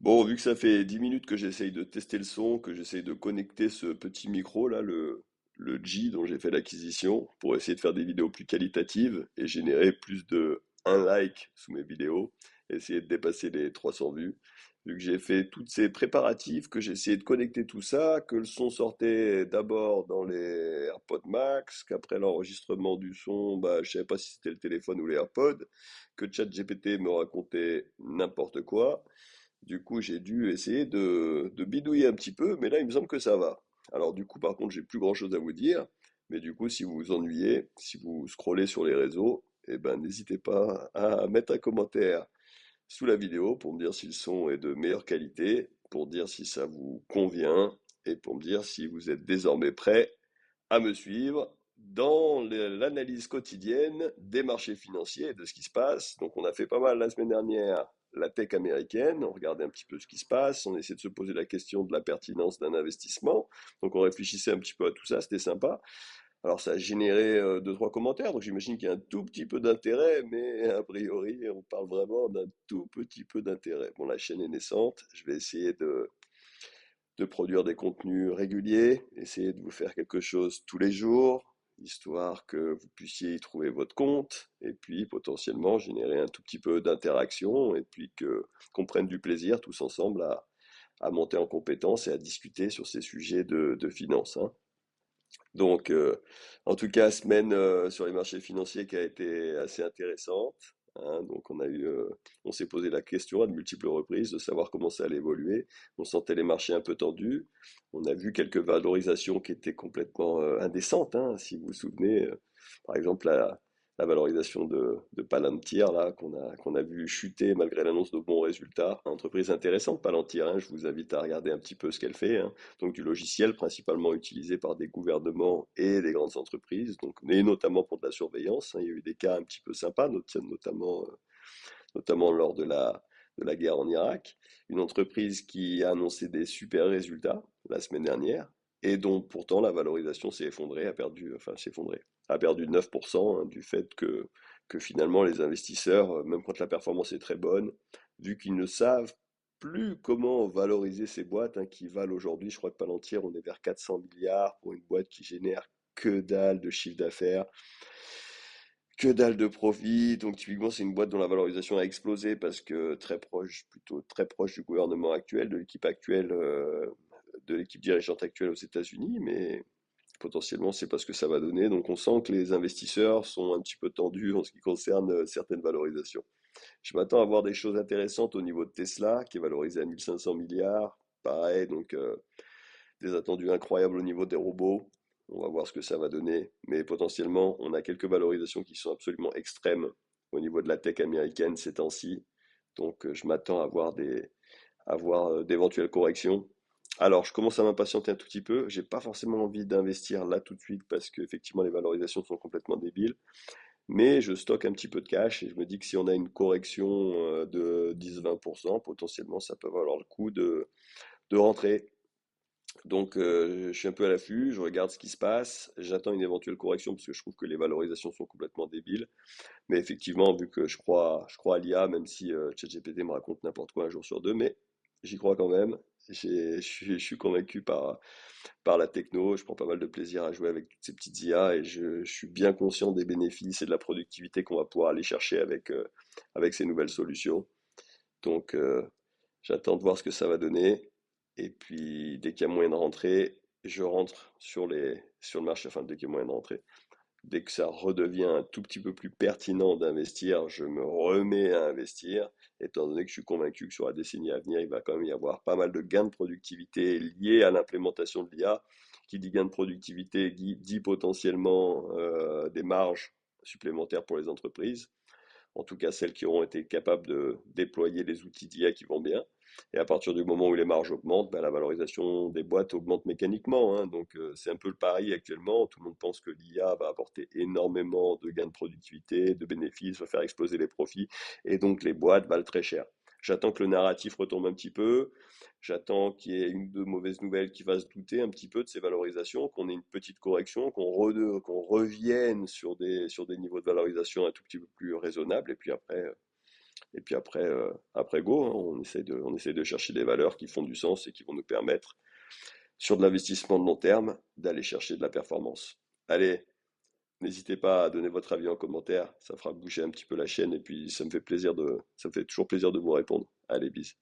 Bon, vu que ça fait 10 minutes que j'essaye de tester le son, que j'essaye de connecter ce petit micro là, le G dont j'ai fait l'acquisition, pour essayer de faire des vidéos plus qualitatives et générer plus de un like sous mes vidéos, essayer de dépasser les 300 vues. Vu que j'ai fait tous ces préparatifs, que j'ai essayé de connecter tout ça, que le son sortait d'abord dans les AirPods Max, qu'après l'enregistrement du son, bah, je savais pas si c'était le téléphone ou les AirPods, que ChatGPT me racontait n'importe quoi. Du coup, j'ai dû essayer de bidouiller un petit peu, mais là, il me semble que ça va. Alors, du coup, par contre, j'ai plus grand-chose à vous dire, mais du coup, si vous vous ennuyez, si vous scrollez sur les réseaux, eh ben, n'hésitez pas à mettre un commentaire sous la vidéo pour me dire si le son est de meilleure qualité, pour dire si ça vous convient, et pour me dire si vous êtes désormais prêt à me suivre dans l'analyse quotidienne des marchés financiers et de ce qui se passe. Donc on a fait pas mal la semaine dernière la tech américaine, on regardait un petit peu ce qui se passe, on essayait de se poser la question de la pertinence d'un investissement. Donc on réfléchissait un petit peu à tout ça, c'était sympa. Alors ça a généré deux, trois commentaires, donc j'imagine qu'il y a un tout petit peu d'intérêt, mais a priori on parle vraiment d'un tout petit peu d'intérêt. Bon, la chaîne est naissante, je vais essayer de produire des contenus réguliers, essayer de vous faire quelque chose tous les jours, histoire que vous puissiez y trouver votre compte, et puis potentiellement générer un tout petit peu d'interaction, et puis que qu'on prenne du plaisir tous ensemble à monter en compétence et à discuter sur ces sujets de finance, hein. Donc, en tout cas, semaine sur les marchés financiers qui a été assez intéressante, hein. Donc, on s'est posé la question à de multiples reprises de savoir comment ça allait évoluer. On sentait les marchés un peu tendus. On a vu quelques valorisations qui étaient complètement indécentes, hein. Si vous vous souvenez, par exemple, la valorisation de Palantir, là, qu'on a vu chuter malgré l'annonce de bons résultats. Entreprise intéressante, Palantir, hein. Je vous invite à regarder un petit peu ce qu'elle fait, hein. Donc du logiciel principalement utilisé par des gouvernements et des grandes entreprises, donc, et notamment pour de la surveillance, hein. Il y a eu des cas un petit peu sympas, notamment lors de la guerre en Irak. Une entreprise qui a annoncé des super résultats la semaine dernière et dont pourtant la valorisation s'est effondrée, a perdu 9%, hein, du fait que finalement les investisseurs, même quand la performance est très bonne, vu qu'ils ne savent plus comment valoriser ces boîtes, hein, qui valent aujourd'hui, je crois que Palantir, on est vers 400 milliards pour une boîte qui génère que dalle de chiffre d'affaires, que dalle de profit. Donc typiquement, c'est une boîte dont la valorisation a explosé parce que très proche, plutôt très proche du gouvernement actuel, de l'équipe dirigeante actuelle aux États-Unis, mais potentiellement, c'est pas ce que ça va donner. Donc on sent que les investisseurs sont un petit peu tendus en ce qui concerne certaines valorisations. Je m'attends à voir des choses intéressantes au niveau de Tesla, qui est valorisé à 1500 milliards. Pareil, donc des attendus incroyables au niveau des robots. On va voir ce que ça va donner. Mais potentiellement, on a quelques valorisations qui sont absolument extrêmes au niveau de la tech américaine ces temps-ci. Donc je m'attends à voir d'éventuelles corrections. Alors, je commence à m'impatienter un tout petit peu. J'ai pas forcément envie d'investir là tout de suite parce qu'effectivement les valorisations sont complètement débiles. Mais je stocke un petit peu de cash et je me dis que si on a une correction de 10-20%, potentiellement ça peut valoir le coup de rentrer. Donc, je suis un peu à l'affût, je regarde ce qui se passe, j'attends une éventuelle correction parce que je trouve que les valorisations sont complètement débiles. Mais effectivement, vu que je crois à l'IA, même si ChatGPT me raconte n'importe quoi un jour sur deux, mais j'y crois quand même. Je suis convaincu par la techno, je prends pas mal de plaisir à jouer avec toutes ces petites IA et je suis bien conscient des bénéfices et de la productivité qu'on va pouvoir aller chercher avec ces nouvelles solutions. Donc, j'attends de voir ce que ça va donner. Et puis, dès qu'il y a moyen de rentrer, je rentre sur le marché. Enfin, dès qu'il y a moyen de rentrer. Dès que ça redevient un tout petit peu plus pertinent d'investir, je me remets à investir, étant donné que je suis convaincu que sur la décennie à venir, il va quand même y avoir pas mal de gains de productivité liés à l'implémentation de l'IA. Qui dit gain de productivité dit potentiellement des marges supplémentaires pour les entreprises, en tout cas celles qui auront été capables de déployer les outils d'IA qui vont bien. Et à partir du moment où les marges augmentent, ben, la valorisation des boîtes augmente mécaniquement, hein. Donc c'est un peu le pari actuellement. Tout le monde pense que l'IA va apporter énormément de gains de productivité, de bénéfices, va faire exploser les profits, et donc les boîtes valent très cher. J'attends que le narratif retombe un petit peu. J'attends qu'il y ait une ou deux mauvaises nouvelles qui fassent douter un petit peu de ces valorisations, qu'on ait une petite correction, qu'on revienne sur des niveaux de valorisation un tout petit peu plus raisonnables. Et puis après, Et puis après go, hein, on essaie de chercher des valeurs qui font du sens et qui vont nous permettre, sur de l'investissement de long terme, d'aller chercher de la performance. Allez, n'hésitez pas à donner votre avis en commentaire, ça fera bouger un petit peu la chaîne et puis ça me fait toujours plaisir de vous répondre. Allez, bis.